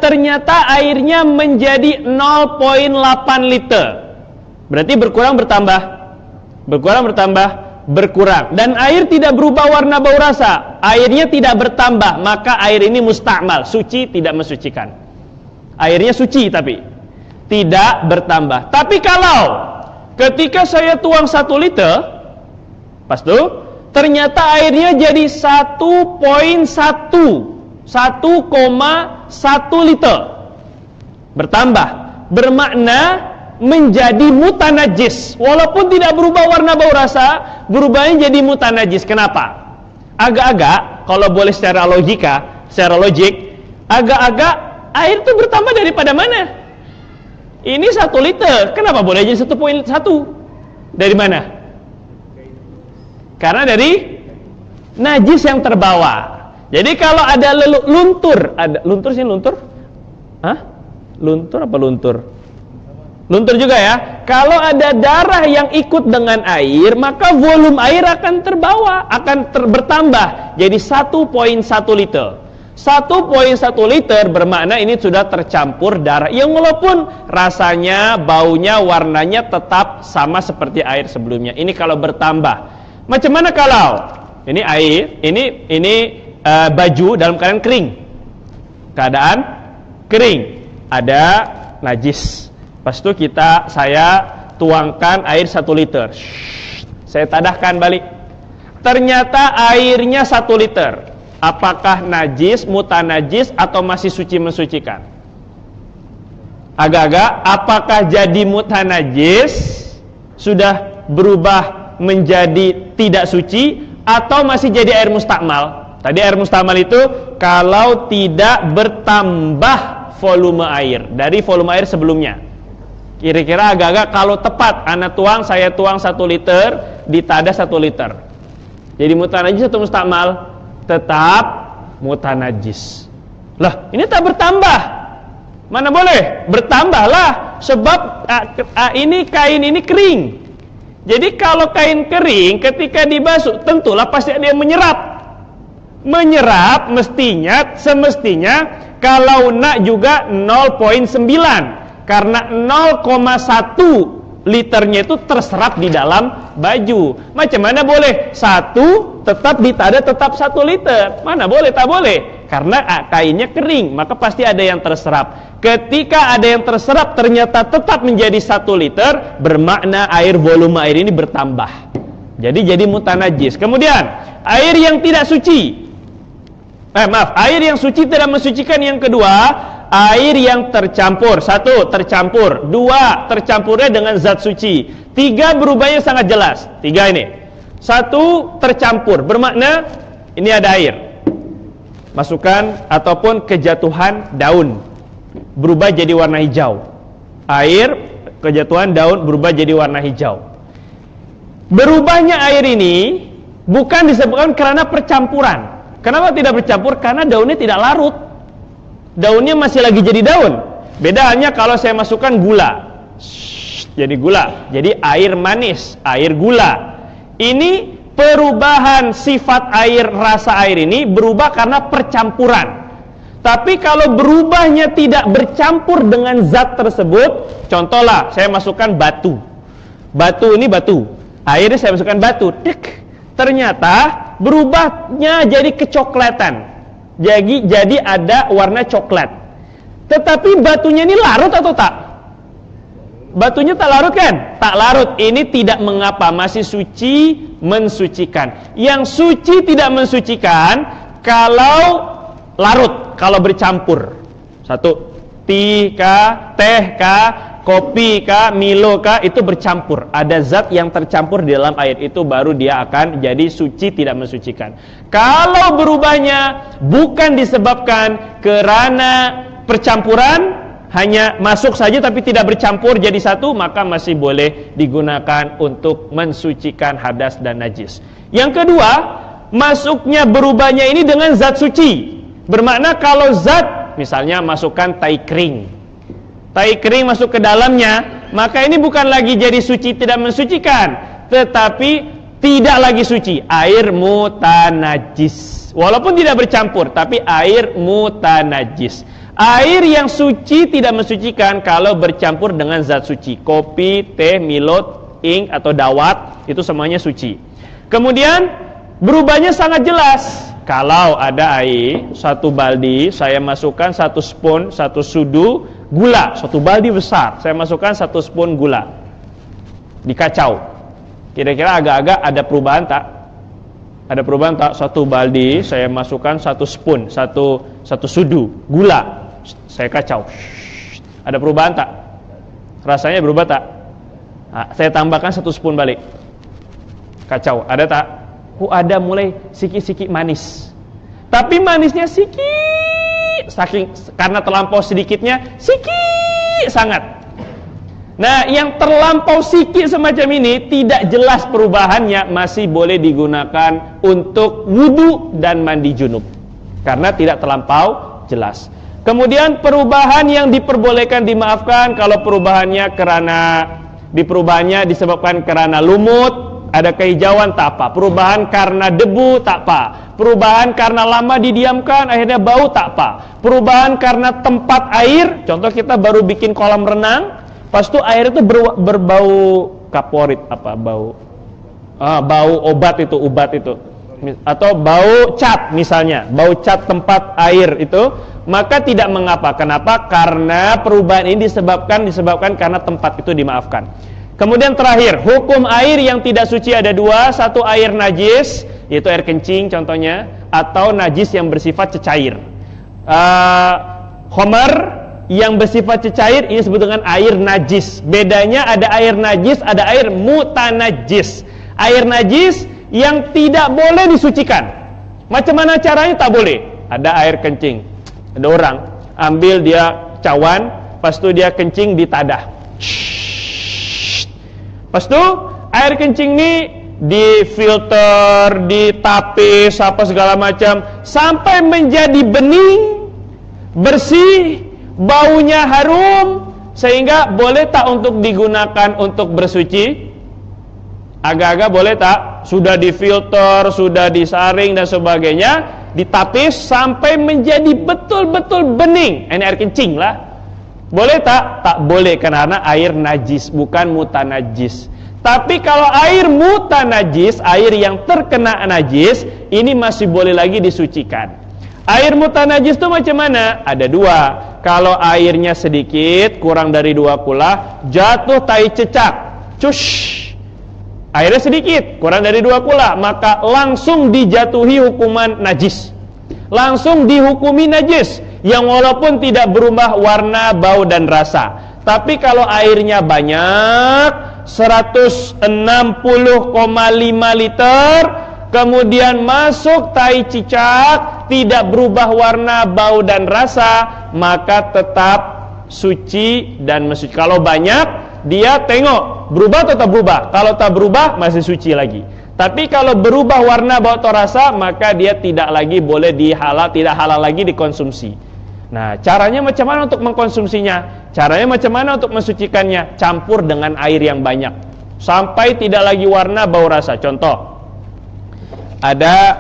Ternyata airnya menjadi 0,8 liter. Berarti berkurang bertambah. Berkurang. Dan air tidak berubah warna, bau, rasa. Airnya tidak bertambah, maka air ini mustakmal, suci tidak mensucikan. Airnya suci tapi tidak bertambah. Tapi kalau ketika saya tuang 1 liter, pas itu ternyata airnya jadi 1,1 liter, bertambah, bermakna menjadi mutanajis. Walaupun tidak berubah warna, bau, rasa, berubahnya jadi mutanajis. Kenapa? Agak-agak, kalau boleh secara logik, agak-agak air itu bertambah daripada mana? Ini 1 liter, kenapa boleh jadi 1,1? Dari mana? Karena dari najis yang terbawa. Jadi kalau ada luntur, luntur juga ya. Kalau ada darah yang ikut dengan air, maka volume air akan terbawa, bertambah jadi 1,1 liter. 1,1 liter bermakna ini sudah tercampur darah yang walaupun rasanya, baunya, warnanya tetap sama seperti air sebelumnya. Ini kalau bertambah. Macam mana kalau ini air, ini baju dalam keadaan kering, ada najis. Pas itu saya tuangkan air 1 liter, saya tadahkan balik. Ternyata airnya 1 liter. Apakah najis, mutanajis, atau masih suci mensucikan? Agak-agak, apakah jadi mutanajis, sudah berubah menjadi tidak suci, atau masih jadi air mustakmal? Tadi air mustakmal itu kalau tidak bertambah volume air dari volume air sebelumnya. Kira-kira agak-agak kalau tepat, saya tuang 1 liter, ditadah 1 liter. Jadi mutanajis atau mustakmal? Tetap mutanajis. Lah, ini tak bertambah. Mana boleh? Bertambahlah, sebab ini kain ini kering. Jadi kalau kain kering ketika dibasuh, tentulah pasti ada yang menyerap. Menyerap semestinya kalau nak juga 0,9 karena 0,1 liternya itu terserap di dalam baju. Macam mana boleh? Satu tetap ditada tetap 1 liter. Mana boleh? Tak boleh. Karena kainnya kering, maka pasti ada yang terserap. Ketika ada yang terserap ternyata tetap menjadi 1 liter, bermakna volume air ini bertambah. Jadi mutanajis. Kemudian air yang tidak suci. Air yang suci tidak mensucikan. Yang kedua, air yang tercampur. 1, tercampur. 2, tercampurnya dengan zat suci. 3, berubahnya sangat jelas. 3 ini. 1, tercampur. Bermakna ini ada air. Masukkan ataupun kejatuhan daun. Berubah jadi warna hijau. Air, kejatuhan daun berubah jadi warna hijau. Berubahnya air ini bukan disebabkan karena percampuran. Kenapa tidak bercampur? Karena daunnya tidak larut. Daunnya masih lagi jadi daun. Beda halnya kalau saya masukkan gula. Jadi gula. Jadi air manis, air gula. Ini perubahan sifat air, rasa air ini berubah karena percampuran. Tapi kalau berubahnya tidak bercampur dengan zat tersebut, contohlah saya masukkan batu. Batu ini batu. Airnya saya masukkan batu. Ternyata berubahnya jadi kecoklatan. Jadi ada warna coklat. Tetapi batunya ini larut atau tak? Batunya tak larut kan? Tak larut. Ini tidak mengapa, masih suci, mensucikan. Yang suci tidak mensucikan kalau larut, kalau bercampur. 1, teh kah, kopi kah, Milo kah, itu bercampur. Ada zat yang tercampur di dalam air, itu baru dia akan jadi suci, tidak mensucikan. Kalau berubahnya bukan disebabkan karena percampuran, hanya masuk saja tapi tidak bercampur jadi satu, maka masih boleh digunakan untuk mensucikan hadas dan najis. Yang kedua, masuknya berubahnya ini dengan zat suci. Bermakna kalau zat, misalnya masukkan tai kering masuk ke dalamnya, maka ini bukan lagi jadi suci tidak mensucikan, tetapi tidak lagi suci, air mutanajis. Walaupun tidak bercampur, tapi air mutanajis. Air yang suci tidak mensucikan kalau bercampur dengan zat suci. Kopi, teh, Milo, ink atau dawat, itu semuanya suci. Kemudian berubahnya sangat jelas. Kalau ada air 1 baldi, saya masukkan 1 spon, 1 sudu gula, 1 baldi besar, saya masukkan 1 spon gula, dikacau. Kira-kira agak-agak ada perubahan tak? Ada perubahan tak? 1 baldi, saya masukkan 1 spon, 1 sudu gula, saya kacau. Ada perubahan tak? Rasanya berubah tak? Nah, saya tambahkan 1 spon balik, kacau. Ada tak? Ada mulai sikit-sikit manis. Tapi manisnya sikit, saking karena terlampau sedikitnya sikit sangat. Nah, yang terlampau sikit semacam ini tidak jelas perubahannya, masih boleh digunakan untuk wudu dan mandi junub karena tidak terlampau jelas. Kemudian perubahan yang diperbolehkan dimaafkan kalau perubahannya disebabkan karena lumut, ada kehijauan tak apa. Perubahan karena debu tak apa. Perubahan karena lama didiamkan akhirnya bau tak apa. Perubahan karena tempat air, contoh kita baru bikin kolam renang, pas itu air itu berbau kaporit, apa bau? Bau ubat itu, atau bau cat misalnya, bau cat tempat air itu, maka tidak mengapa. Kenapa? Karena perubahan ini disebabkan karena tempat itu dimaafkan. Kemudian terakhir, hukum air yang tidak suci ada 2. 1 air najis, yaitu air kencing contohnya, atau najis yang bersifat cecair. Khamar yang bersifat cecair ini disebut dengan air najis. Bedanya ada air najis, ada air mutanajis. Air najis yang tidak boleh disucikan. Macam mana caranya? Tak boleh. Ada air kencing, ada orang ambil dia cawan, pas itu dia kencing di tadah. Pas itu air kencing ini difilter, ditapis, apa segala macam sampai menjadi bening, bersih, baunya harum, sehingga boleh tak untuk digunakan untuk bersuci? Agak-agak boleh tak? Sudah difilter, sudah disaring dan sebagainya, ditapis sampai menjadi betul-betul bening. Ini air kencing lah. Boleh tak? Tak boleh, karena air najis, bukan mutanajis. Tapi kalau air mutanajis, air yang terkena najis, ini masih boleh lagi disucikan. Air mutanajis itu macam mana? Ada dua. Kalau airnya sedikit, kurang dari 2 kula, jatuh tai cecak, cush. Airnya sedikit, kurang dari 2 kula, maka langsung dijatuhi hukuman najis. Langsung dihukumi najis, yang walaupun tidak berubah warna, bau, dan rasa. Tapi kalau airnya banyak, 160,5 liter, kemudian masuk tai cicak, tidak berubah warna, bau, dan rasa, maka tetap suci dan mensuci. Kalau banyak, dia tengok berubah atau tak berubah. Kalau tak berubah, masih suci lagi. Tapi kalau berubah warna, bau, atau rasa, maka dia tidak lagi boleh tidak halal lagi dikonsumsi. Nah, caranya macam mana untuk mengkonsumsinya? Caranya macam mana untuk mensucikannya? Campur dengan air yang banyak sampai tidak lagi warna, bau, rasa. Contoh, ada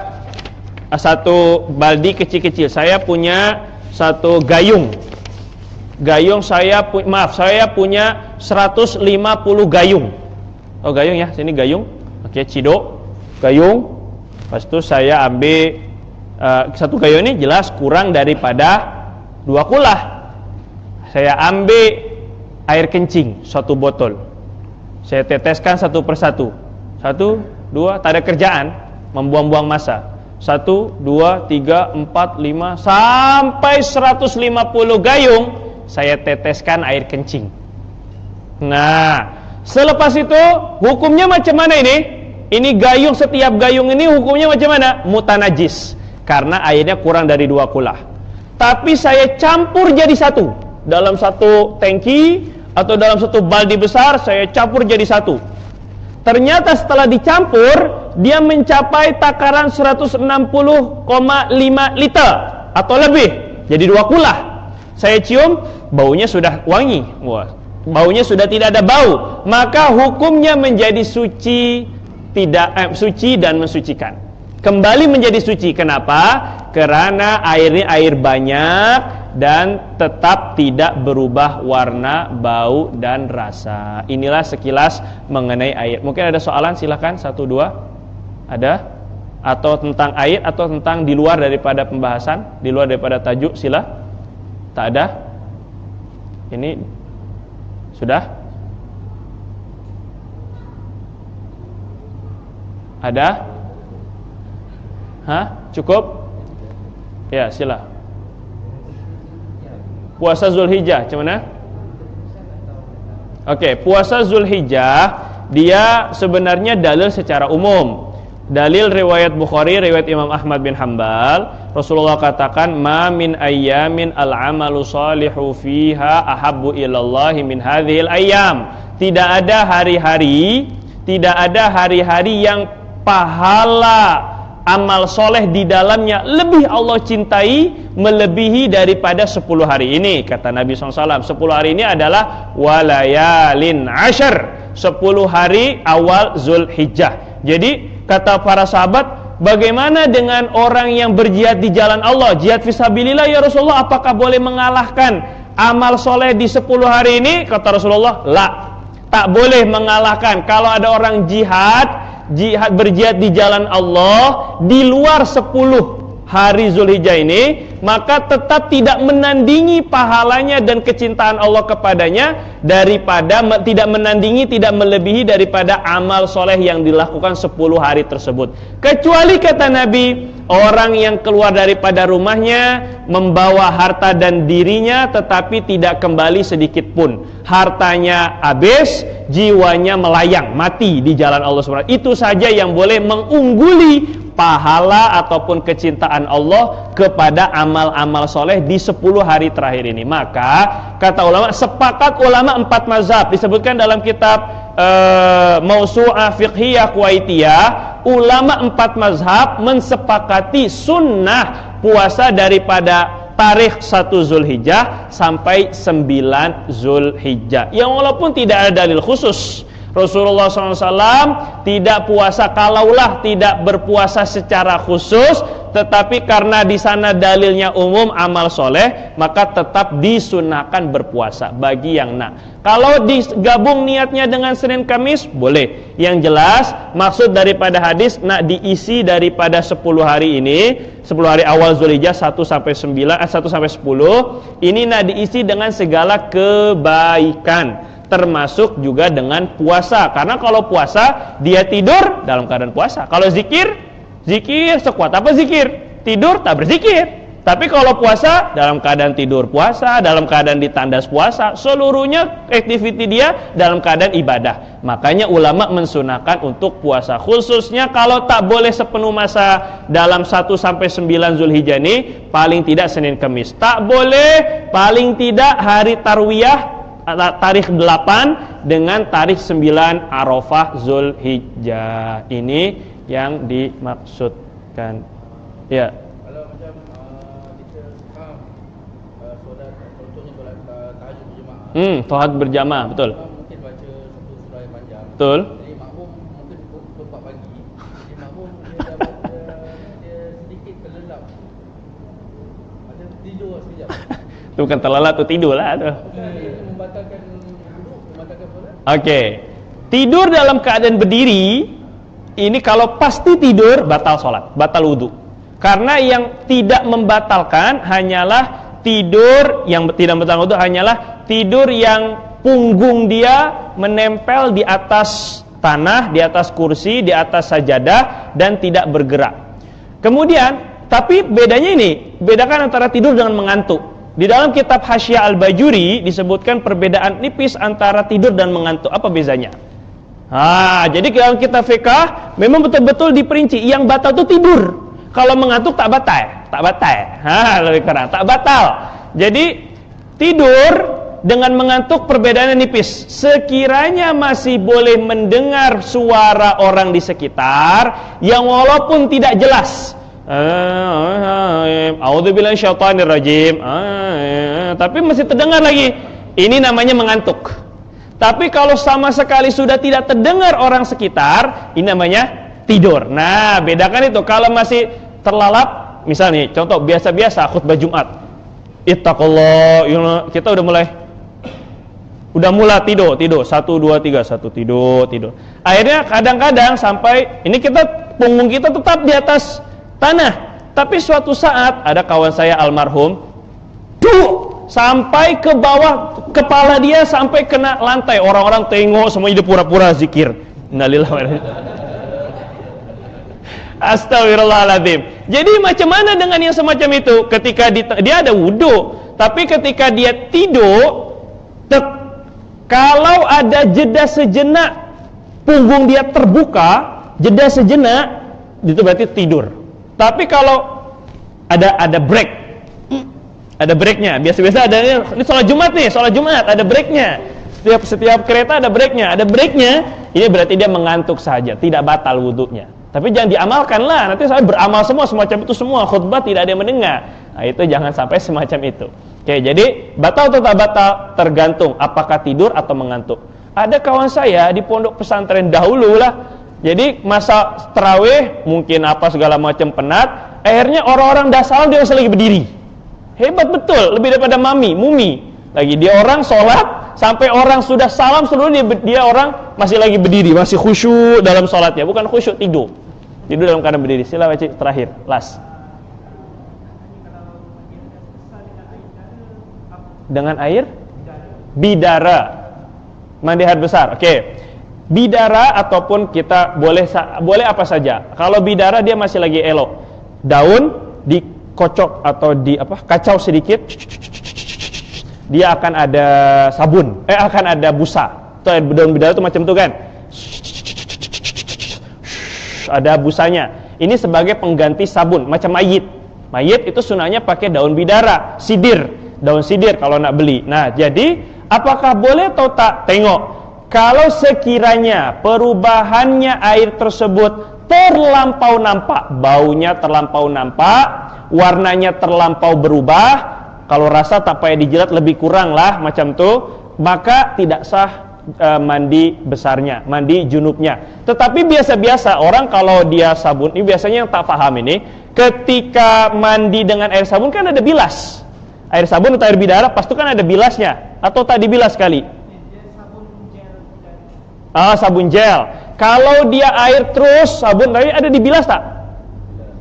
satu baldi kecil-kecil. Saya punya satu gayung. Saya punya 150 gayung. Oh, gayung ya, sini gayung. Oke, cidok, gayung. Lepas itu saya ambil satu gayung ini jelas kurang daripada 2 kulah. Saya ambil air kencing 1 botol. Saya teteskan satu persatu. 1, 2, tak ada kerjaan, membuang-buang masa. 1, 2, 3, 4, 5 sampai 150 gayung saya teteskan air kencing. Nah, selepas itu hukumnya macam mana ini? Ini gayung, setiap gayung ini hukumnya macam mana? Mutanajis, karena airnya kurang dari 2 kulah. Tapi saya campur jadi satu. Dalam satu tangki atau dalam satu baldi besar, saya campur jadi satu. Ternyata setelah dicampur, dia mencapai takaran 160,5 liter atau lebih. Jadi 2 kulah. Saya cium, baunya sudah wangi. Wah, baunya sudah tidak ada bau. Maka hukumnya menjadi suci, suci dan mensucikan. Kembali menjadi suci. Kenapa? Karena airnya air banyak dan tetap tidak berubah warna, bau, dan rasa. Inilah sekilas mengenai air. Mungkin ada soalan, silakan 1, 2. Ada? Atau tentang air, atau tentang di luar daripada pembahasan, di luar daripada tajuk, sila. Tak ada? Ini sudah? Ada? Hah? Cukup? Ya, sila. Puasa Zulhijjah, macam mana? Oke, puasa Zulhijjah dia sebenarnya dalil secara umum. Dalil riwayat Bukhari, riwayat Imam Ahmad bin Hanbal, Rasulullah katakan, "Ma min ayyamin al-amalu salihu fiha ahabbu ilallahi min hadhil ayyam." Tidak ada hari-hari yang pahala amal soleh di dalamnya lebih Allah cintai melebihi daripada 10 hari ini. Kata Nabi SAW, 10 hari ini adalah walayalin ashar, 10 hari awal Zulhijjah. Jadi kata para sahabat, bagaimana dengan orang yang berjihad di jalan Allah, jihad fisabilillah ya Rasulullah, apakah boleh mengalahkan amal soleh di 10 hari ini? Kata Rasulullah, la, tak boleh mengalahkan. Kalau ada orang berjihad di jalan Allah di luar 10 hari Zulhijjah ini, maka tetap tidak menandingi pahalanya dan kecintaan Allah kepadanya daripada tidak menandingi, tidak melebihi daripada amal soleh yang dilakukan 10 hari tersebut. Kecuali kata Nabi, orang yang keluar daripada rumahnya membawa harta dan dirinya tetapi tidak kembali sedikit pun. Hartanya habis, jiwanya melayang, mati di jalan Allah SWT. Itu saja yang boleh mengungguli pahala ataupun kecintaan Allah kepada amal-amal soleh di 10 hari terakhir ini. Maka kata ulama, sepakat ulama 4 mazhab disebutkan dalam kitab Mausu'ah Fiqhiyah Kuwaitiyah. Ulama 4 mazhab mensepakati sunnah puasa daripada tarikh 1 Zulhijjah sampai 9 Zulhijjah, yang walaupun tidak ada dalil khusus. Rasulullah SAW tidak puasa, kalaulah tidak berpuasa secara khusus, tetapi karena di sana dalilnya umum amal soleh, maka tetap disunahkan berpuasa bagi yang Kalau digabung niatnya dengan Senin Kamis, boleh. Yang jelas maksud daripada hadis diisi daripada 10 hari ini, 10 hari awal Zulhijjah 1 sampai 10, ini diisi dengan segala kebaikan, termasuk juga dengan puasa. Karena kalau puasa dia tidur dalam keadaan puasa. Kalau zikir sekuat apa zikir, tidur tak berzikir. Tapi kalau puasa dalam keadaan tidur puasa, dalam keadaan ditandas puasa, seluruhnya aktiviti dia dalam keadaan ibadah. Makanya ulama mensunahkan untuk puasa, khususnya kalau tak boleh sepenuh masa dalam 1 sampai 9 Zulhijjah ini, paling tidak Senin Kamis. Tak boleh paling tidak hari tarwiyah tarikh 8 dengan tarikh 9 Arafah Zulhijjah. Ini yang dimaksudkan. Ya. Kalau macam kita faham solat, contohnya solat tahajud berjemaah. Tahajud berjamaah, betul. Mungkin baca satu surah yang panjang. Betul. Jadi makmum mungkin pukul 4 pagi. Jadi makmum dia dah baca, dia sedikit terlelap. Ada tidur sekejap. Itu bukan terlelap, tu tidur lah tu. Membatalkan wuduk, membatalkan solat. Okey. Tidur dalam keadaan berdiri, ini kalau pasti tidur batal solat, batal wudu. Karena yang tidak membatalkan hanyalah tidur, yang tidak membatalkan wudu hanyalah tidur yang punggung dia menempel di atas tanah, di atas kursi, di atas sajadah dan tidak bergerak. Kemudian, tapi bedanya ini, bedakan antara tidur dengan mengantuk. Di dalam kitab Hasyiah Al-Bajuri disebutkan perbedaan nipis antara tidur dan mengantuk. Apa bezanya? Jadi dalam kitab fikah memang betul-betul diperinci yang batal itu tidur. Kalau mengantuk tak batal. Lebih kurang tak batal. Jadi tidur dengan mengantuk perbedaannya nipis. Sekiranya masih boleh mendengar suara orang di sekitar yang walaupun tidak jelas. A'udzubillahi syaitanir rajim. Tapi masih terdengar lagi. Ini namanya mengantuk. Tapi kalau sama sekali sudah tidak terdengar orang sekitar, ini namanya tidur. Nah, bedakan itu. Kalau masih terlalap, misalnya contoh biasa-biasa khutbah Jumat. Ittaqullah, kita udah mulai tidur. 1 2 3, 1 tidur. Akhirnya kadang-kadang sampai ini punggung kita tetap di atas tanah. Tapi suatu saat ada kawan saya almarhum, sampai ke bawah kepala dia sampai kena lantai. Orang-orang tengok semuanya dia pura-pura zikir. Innalillahi wa inna ilaihi raji'un. Astagfirullahaladzim. Jadi macam mana dengan yang semacam itu? Ketika dia ada wudu, tapi ketika dia tidur, kalau ada jeda sejenak punggung dia terbuka, jeda sejenak, itu berarti tidur. Tapi kalau ada break, ada breaknya. Biasa-biasa ada ini sholat Jumat ada breaknya. Setiap kereta ada breaknya. Ini berarti dia mengantuk saja, tidak batal wudunya. Tapi jangan diamalkan lah. Nanti saya beramal semacam itu semua khutbah tidak ada yang mendengar. Nah, itu jangan sampai semacam itu. Oke, jadi batal atau tak batal tergantung apakah tidur atau mengantuk. Ada kawan saya di pondok pesantren dahulu lah. Jadi masa tarawih mungkin segala macam penat. Akhirnya orang-orang dah salam dia masih lagi berdiri. Hebat betul, lebih daripada mumi. Lagi dia orang sholat sampai orang sudah salam seluruh dia orang masih lagi berdiri, masih khusyuk dalam sholatnya, bukan khusyuk tidur dalam keadaan berdiri. Sila baca terakhir, last. Dengan air bidara, mandi air besar. Oke. Bidara ataupun kita boleh apa saja. Kalau bidara dia masih lagi elok. Daun dikocok atau kacau sedikit, dia akan ada sabun, akan ada busa. Daun bidara itu macam itu kan, ada busanya. Ini sebagai pengganti sabun, macam mayit itu sunahnya pakai daun bidara, daun sidir kalau nak beli. Nah, jadi apakah boleh atau tak? Tengok. Kalau sekiranya perubahannya air tersebut terlampau nampak, baunya terlampau nampak, warnanya terlampau berubah, kalau rasa tak payah dijilat lebih kurang lah macam tu, maka tidak sah mandi besarnya, mandi junubnya. Tetapi biasa-biasa orang kalau dia sabun, ini biasanya yang tak paham ini, ketika mandi dengan air sabun kan ada bilas. Air sabun atau air bidara pasti kan ada bilasnya, atau tak dibilas sekali? Sabun gel. Kalau dia air terus sabun tapi ada dibilas tak?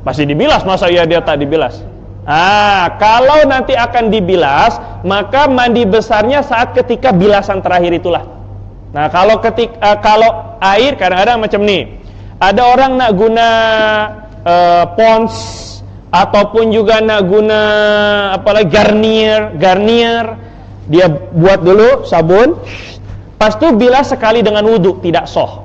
Pasti dibilas, masa iya dia tak dibilas? Kalau nanti akan dibilas, maka mandi besarnya saat ketika bilasan terakhir itulah. Nah, kalau air kadang-kadang macam nih. Ada orang nak guna Pond's ataupun juga nak guna apalagi Garnier, dia buat dulu sabun, pas tu bilas sekali dengan wudu, tidak sah.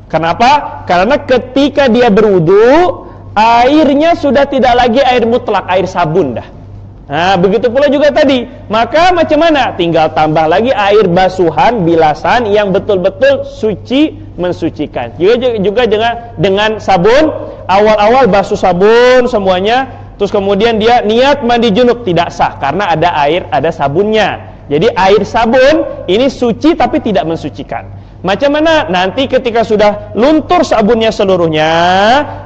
Kenapa? Karena ketika dia berwudu, airnya sudah tidak lagi air mutlak, air sabun dah. Nah, begitu pula juga tadi. Maka macam mana? Tinggal tambah lagi air basuhan, bilasan yang betul-betul suci, mensucikan. Juga dengan sabun, awal-awal basuh sabun semuanya, terus kemudian dia niat mandi junub, tidak sah karena ada air, ada sabunnya. Jadi air sabun ini suci tapi tidak mensucikan. Macam mana? Nanti ketika sudah luntur sabunnya seluruhnya,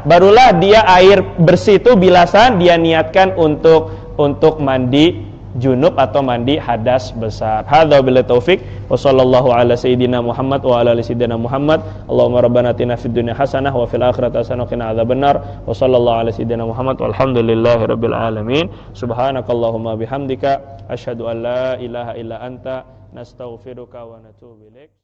barulah dia air bersih itu bilasan dia niatkan untuk mandi junub atau mandi hadas besar. Hadza billahi taufik wa sallallahu ala sayyidina Muhammad wa ala ali sayyidina Muhammad. Allahumma rabbana atina fid dunya hasanah wa fil akhirati hasanah wa qina adzabannar. Wa sallallahu ala sayyidina Muhammad walhamdulillahi rabbil alamin. Subhanakallahumma bihamdika asyhadu an la ilaha illa anta nastaghfiruka wa natubu ilaik.